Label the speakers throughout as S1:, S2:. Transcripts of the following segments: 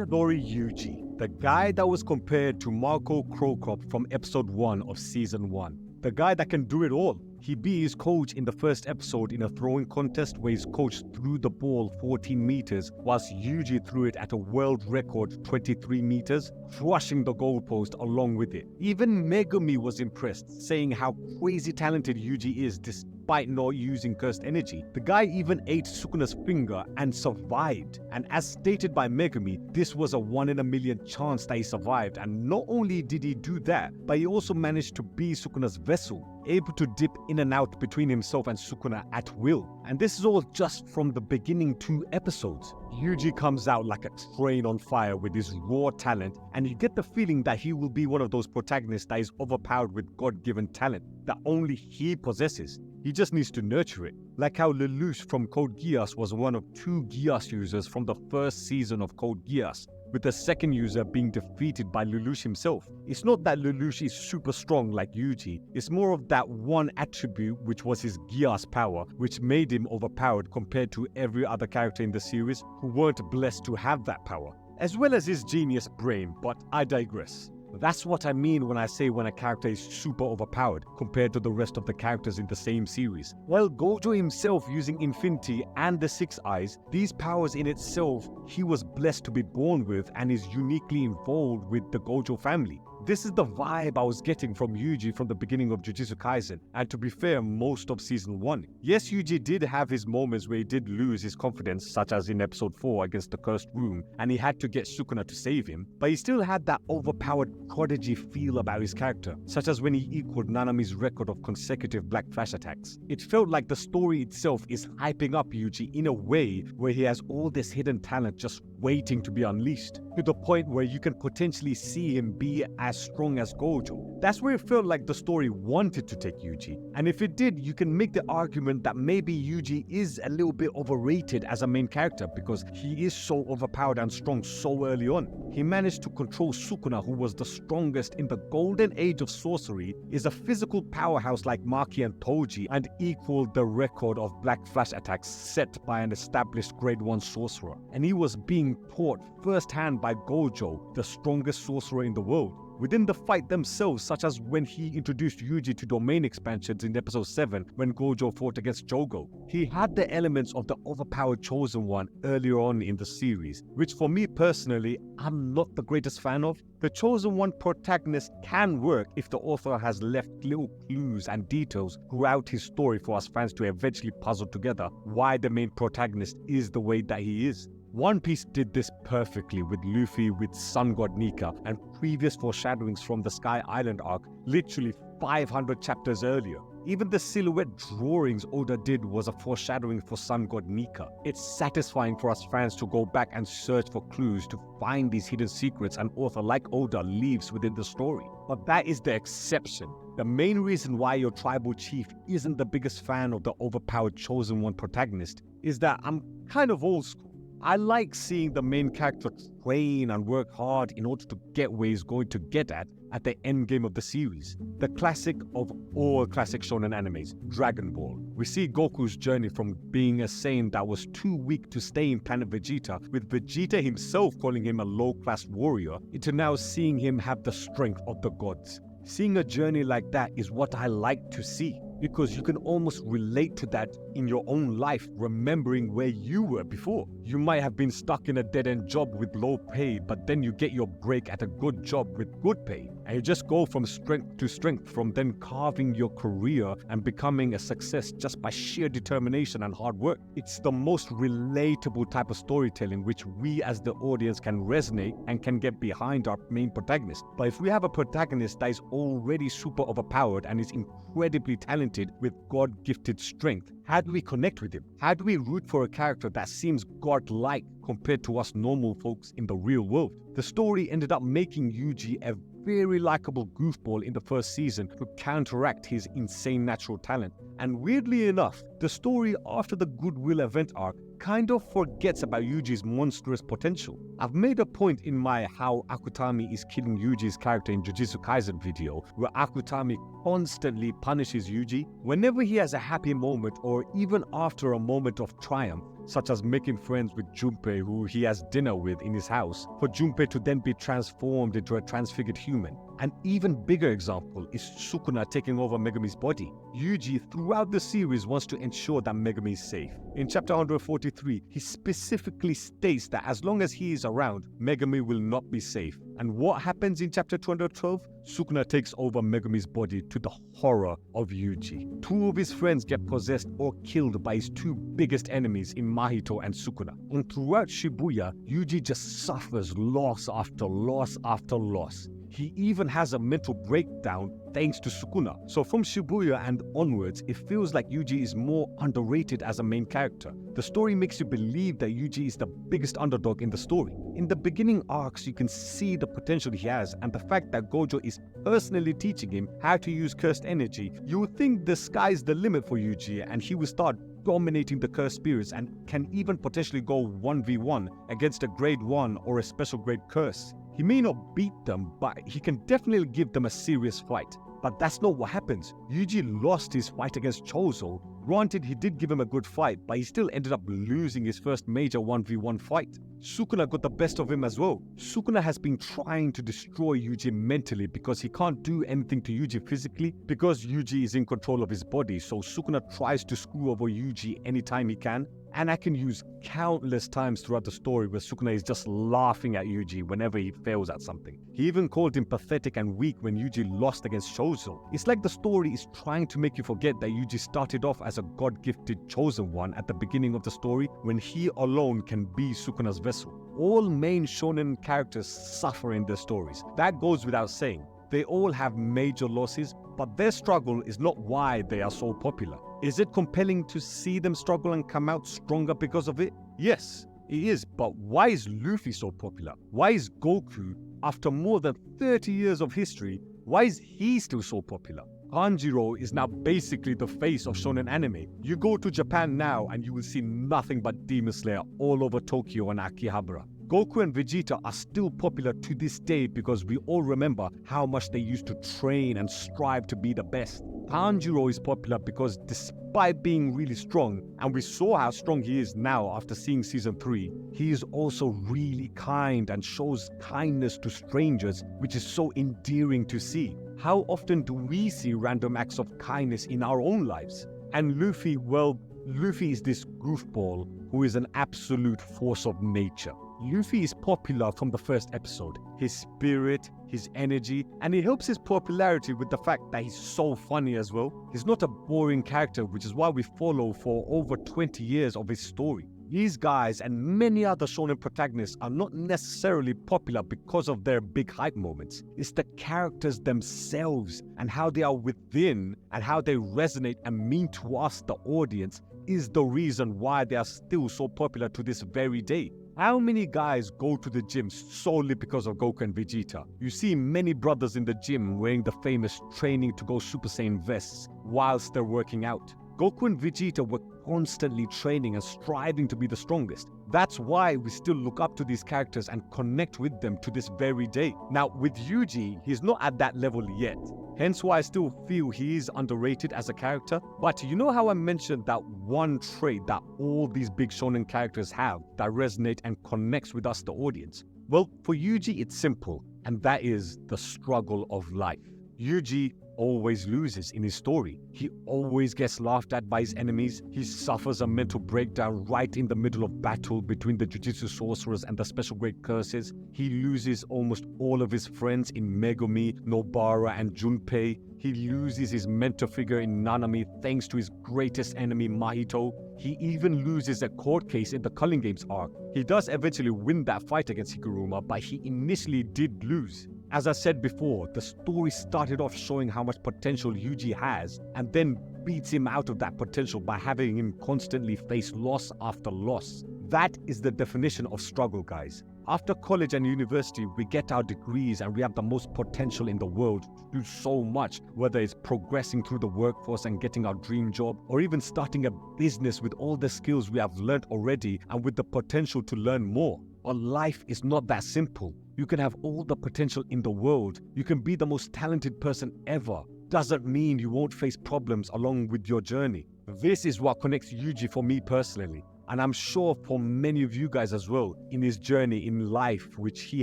S1: Itadori Yuji, the guy that was compared to Marco Crocop from episode 1 of season 1. The guy that can do it all. He beat his coach in the first episode in a throwing contest where his coach threw the ball 14 meters whilst Yuji threw it at a world record 23 meters, crushing the goalpost along with it. Even Megumi was impressed, saying how crazy talented Yuji is despite not using cursed energy. The guy even ate Sukuna's finger and survived. And as stated by Megumi, this was a 1 in a million chance that he survived. And not only did he do that, but he also managed to be Sukuna's vessel, able to dip in and out between himself and Sukuna at will. And this is all just from the beginning 2 episodes. Yuji comes out like a train on fire with his raw talent, and you get the feeling that he will be one of those protagonists that is overpowered with God-given talent that only he possesses. He just needs to nurture it. Like how Lelouch from Code Geass was one of 2 Geass users from the first season of Code Geass, with the second user being defeated by Lelouch himself. It's not that Lelouch is super strong like Yuji, it's more of that one attribute which was his Geass power, which made him overpowered compared to every other character in the series who weren't blessed to have that power, as well as his genius brain, but I digress. That's what I mean when I say when a character is super overpowered compared to the rest of the characters in the same series. While Gojo himself using Infinity and the 6 Eyes, these powers in itself he was blessed to be born with and is uniquely involved with the Gojo family. This is the vibe I was getting from Yuji from the beginning of Jujutsu Kaisen, and to be fair, most of season 1. Yes, Yuji did have his moments where he did lose his confidence, such as in episode 4 against the Cursed Room, and he had to get Sukuna to save him, but he still had that overpowered prodigy feel about his character, such as when he equaled Nanami's record of consecutive Black Flash attacks. It felt like the story itself is hyping up Yuji in a way where he has all this hidden talent just waiting to be unleashed, to the point where you can potentially see him be as strong as Gojo. That's where it felt like the story wanted to take Yuji. And if it did, you can make the argument that maybe Yuji is a little bit overrated as a main character because he is so overpowered and strong so early on. He managed to control Sukuna, who was the strongest in the golden age of sorcery, is a physical powerhouse like Maki and Toji, and equaled the record of Black Flash attacks set by an established grade 1 sorcerer. And he was being taught firsthand by Gojo, the strongest sorcerer in the world. Within the fight themselves, such as when he introduced Yuji to domain expansions in episode 7 when Gojo fought against Jogo. He had the elements of the overpowered Chosen One earlier on in the series, which for me personally, I'm not the greatest fan of. The Chosen One protagonist can work if the author has left little clues and details throughout his story for us fans to eventually puzzle together why the main protagonist is the way that he is. One Piece did this perfectly with Luffy with Sun God Nika and previous foreshadowings from the Sky Island arc literally 500 chapters earlier. Even the silhouette drawings Oda did was a foreshadowing for Sun God Nika. It's satisfying for us fans to go back and search for clues to find these hidden secrets an author like Oda leaves within the story. But that is the exception. The main reason why your tribal chief isn't the biggest fan of the overpowered Chosen One protagonist is that I'm kind of old school. I like seeing the main character train and work hard in order to get where he's going to get at the end game of the series. The classic of all classic shonen animes, Dragon Ball. We see Goku's journey from being a Saiyan that was too weak to stay in Planet Vegeta, with Vegeta himself calling him a low-class warrior, into now seeing him have the strength of the gods. Seeing a journey like that is what I like to see, because you can almost relate to that in your own life, remembering where you were before. You might have been stuck in a dead-end job with low pay, but then you get your break at a good job with good pay. And you just go from strength to strength, from then carving your career and becoming a success just by sheer determination and hard work. It's the most relatable type of storytelling which we as the audience can resonate and can get behind our main protagonist. But if we have a protagonist that is already super overpowered and is incredibly talented with God-gifted strength, how do we connect with him? How do we root for a character that seems God-like compared to us normal folks in the real world? The story ended up making Yuji a very likable goofball in the first season to counteract his insane natural talent. And weirdly enough, the story after the Goodwill event arc kind of forgets about Yuji's monstrous potential. I've made a point in my How Akutami is Killing Yuji's character in Jujutsu Kaisen video, where Akutami constantly punishes Yuji whenever he has a happy moment or even after a moment of triumph. such as making friends with Junpei, who he has dinner with in his house, for Junpei to then be transformed into a transfigured human. An even bigger example is Sukuna taking over Megami's body. Yuji throughout the series wants to ensure that Megami is safe. In chapter 143, he specifically states that as long as he is around, Megami will not be safe. And what happens in chapter 212? Sukuna takes over Megami's body to the horror of Yuji. Two of his friends get possessed or killed by his two biggest enemies in Mahito and Sukuna. And throughout Shibuya, Yuji just suffers loss after loss after loss. He even has a mental breakdown thanks to Sukuna. So from Shibuya and onwards, it feels like Yuji is more underrated as a main character. The story makes you believe that Yuji is the biggest underdog in the story. In the beginning arcs, you can see the potential he has, and the fact that Gojo is personally teaching him how to use cursed energy. You would think the sky's the limit for Yuji and he will start dominating the cursed spirits and can even potentially go 1v1 against a grade 1 or a special grade curse. He may not beat them, but he can definitely give them a serious fight. But that's not what happens. Yuji lost his fight against Chozo. Granted, he did give him a good fight, but he still ended up losing his first major 1v1 fight. Sukuna got the best of him as well. Sukuna has been trying to destroy Yuji mentally because he can't do anything to Yuji physically because Yuji is in control of his body, so Sukuna tries to screw over Yuji anytime he can. And I can use countless times throughout the story where Sukuna is just laughing at Yuji whenever he fails at something. He even called him pathetic and weak when Yuji lost against Chozo. It's like the story is trying to make you forget that Yuji started off as a god-gifted chosen one at the beginning of the story when he alone can be Sukuna's vessel. All main shonen characters suffer in their stories. That goes without saying. They all have major losses, but their struggle is not why they are so popular. Is it compelling to see them struggle and come out stronger because of it? Yes, it is, but why is Luffy so popular? Why is Goku, after more than 30 years of history, why is he still so popular? Tanjiro is now basically the face of shonen anime. You go to Japan now and you will see nothing but Demon Slayer all over Tokyo and Akihabara. Goku and Vegeta are still popular to this day because we all remember how much they used to train and strive to be the best. Tanjiro is popular because despite being really strong, and we saw how strong he is now after seeing season 3, he is also really kind and shows kindness to strangers, which is so endearing to see. How often do we see random acts of kindness in our own lives? And Luffy, well, Luffy is this goofball who is an absolute force of nature. Luffy is popular from the first episode. His spirit, his energy, and it helps his popularity with the fact that he's so funny as well. He's not a boring character, which is why we follow for over 20 years of his story. These guys and many other shonen protagonists are not necessarily popular because of their big hype moments. It's the characters themselves and how they are within and how they resonate and mean to us, the audience, is the reason why they are still so popular to this very day. How many guys go to the gym solely because of Goku and Vegeta? You see many brothers in the gym wearing the famous training to go Super Saiyan vests whilst they're working out. Goku and Vegeta were constantly training and striving to be the strongest. That's why we still look up to these characters and connect with them to this very day. Now, with Yuji, he's not at that level yet. Hence why I still feel he is underrated as a character. But you know how I mentioned that one trait that all these big shonen characters have that resonate and connects with us, the audience? Well, for Yuji, it's simple, and that is the struggle of life. Yuji always loses in his story. He always gets laughed at by his enemies. He suffers a mental breakdown right in the middle of battle between the jujutsu sorcerers and the special grade curses. He loses almost all of his friends in Megumi, Nobara, and Junpei. He loses his mentor figure in Nanami thanks to his greatest enemy Mahito. He even loses a court case in the Culling Games arc. He does eventually win that fight against Higuruma, but he initially did lose. As I said before, the story started off showing how much potential Yuji has and then beats him out of that potential by having him constantly face loss after loss. That is the definition of struggle, guys. After college and university, we get our degrees and we have the most potential in the world to do so much, whether it's progressing through the workforce and getting our dream job, or even starting a business with all the skills we have learned already and with the potential to learn more. But life is not that simple. You can have all the potential in the world. You can be the most talented person ever. Doesn't mean you won't face problems along with your journey. This is what connects Yuji for me personally. And I'm sure for many of you guys as well, in his journey in life, which he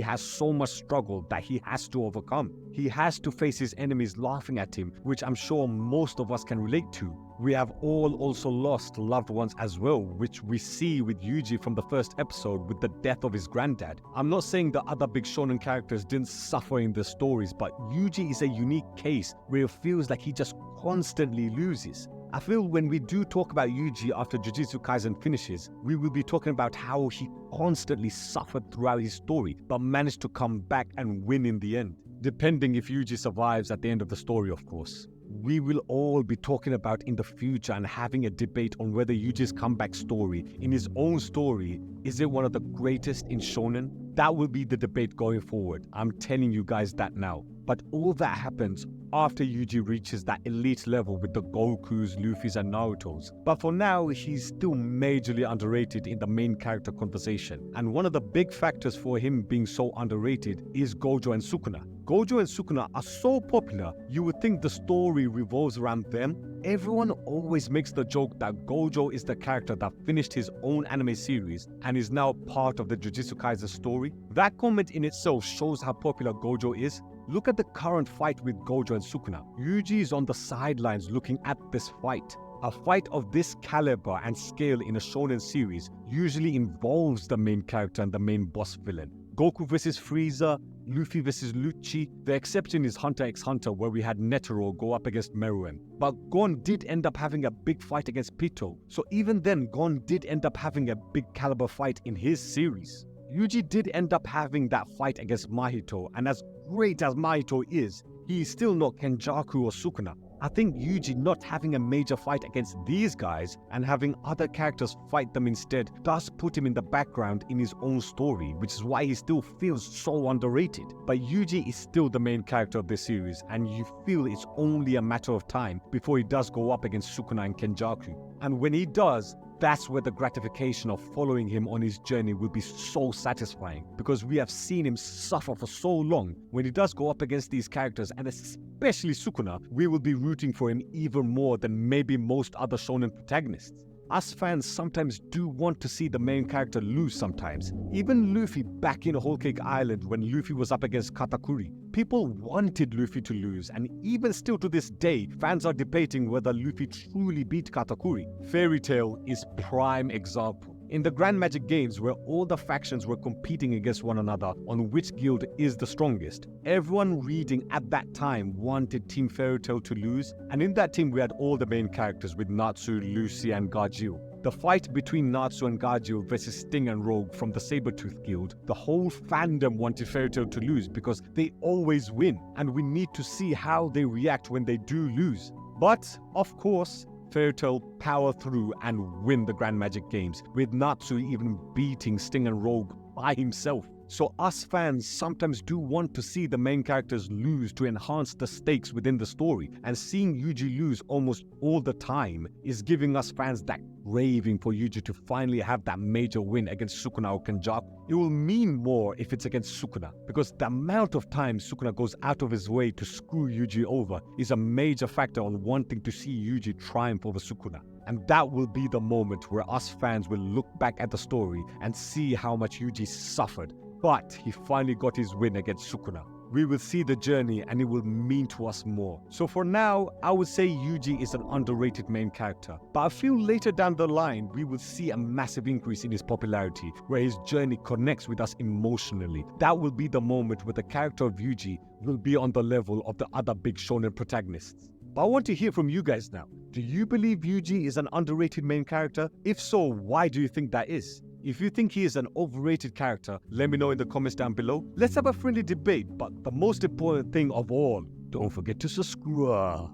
S1: has so much struggle that he has to overcome. He has to face his enemies laughing at him, which I'm sure most of us can relate to. We have all also lost loved ones as well, which we see with Yuji from the first episode with the death of his granddad. I'm not saying the other big shonen characters didn't suffer in their stories, but Yuji is a unique case where it feels like he just constantly loses. I feel when we do talk about Yuji after Jujutsu Kaisen finishes, we will be talking about how he constantly suffered throughout his story, but managed to come back and win in the end. Depending if Yuji survives at the end of the story, of course. We will all be talking about in the future and having a debate on whether Yuji's comeback story, in his own story, is it one of the greatest in shonen? That will be the debate going forward. I'm telling you guys that now. But all that happens after Yuji reaches that elite level with the Gokus, Luffys and Narutos. But for now, he's still majorly underrated in the main character conversation. And one of the big factors for him being so underrated is Gojo and Sukuna. Gojo and Sukuna are so popular, you would think the story revolves around them. Everyone always makes the joke that Gojo is the character that finished his own anime series and is now part of the Jujutsu Kaisen story. That comment in itself shows how popular Gojo is. Look at the current fight with Gojo and Sukuna. Yuji is on the sidelines looking at this fight. A fight of this caliber and scale in a shonen series usually involves the main character and the main boss villain. Goku vs Frieza, Luffy vs Lucci. The exception is Hunter x Hunter, where we had Netero go up against Meruem. But Gon did end up having a big fight against Pito. So even then, Gon did end up having a big caliber fight in his series. Yuji did end up having that fight against Mahito, and as great as Mahito is, he is still not Kenjaku or Sukuna. I think Yuji not having a major fight against these guys and having other characters fight them instead does put him in the background in his own story, which is why he still feels so underrated. But Yuji is still the main character of this series, and you feel it's only a matter of time before he does go up against Sukuna and Kenjaku. And when he does, that's where the gratification of following him on his journey will be so satisfying, because we have seen him suffer for so long. When he does go up against these characters, and especially Sukuna, we will be rooting for him even more than maybe most other shonen protagonists. Us fans sometimes do want to see the main character lose sometimes. Even Luffy back in Whole Cake Island when Luffy was up against Katakuri. People wanted Luffy to lose, and even still to this day, fans are debating whether Luffy truly beat Katakuri. Fairy Tail is prime example. In the Grand Magic Games, where all the factions were competing against one another on which guild is the strongest, everyone reading at that time wanted Team Fairy Tail to lose, and in that team we had all the main characters with Natsu, Lucy and Gajeel. The fight between Natsu and Gajeel versus Sting and Rogue from the Sabretooth Guild, the whole fandom wanted Fairy Tail to lose because they always win, and we need to see how they react when they do lose. But, of course, Fairy Tail power through and win the Grand Magic Games, with Natsu even beating Sting and Rogue by himself. So us fans sometimes do want to see the main characters lose to enhance the stakes within the story, and seeing Yuji lose almost all the time is giving us fans that craving for Yuji to finally have that major win against Sukuna or Kenjaku. It will mean more if it's against Sukuna, because the amount of times Sukuna goes out of his way to screw Yuji over is a major factor on wanting to see Yuji triumph over Sukuna. And that will be the moment where us fans will look back at the story and see how much Yuji suffered. But he finally got his win against Sukuna. We will see the journey and it will mean to us more. So for now, I would say Yuji is an underrated main character. But I feel later down the line, we will see a massive increase in his popularity, where his journey connects with us emotionally. That will be the moment where the character of Yuji will be on the level of the other big shonen protagonists. But I want to hear from you guys now. Do you believe Yuji is an underrated main character? If so, why do you think that is? If you think he is an overrated character, let me know in the comments down below. Let's have a friendly debate, but the most important thing of all, don't forget to subscribe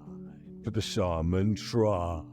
S1: to the Shaman Tribe.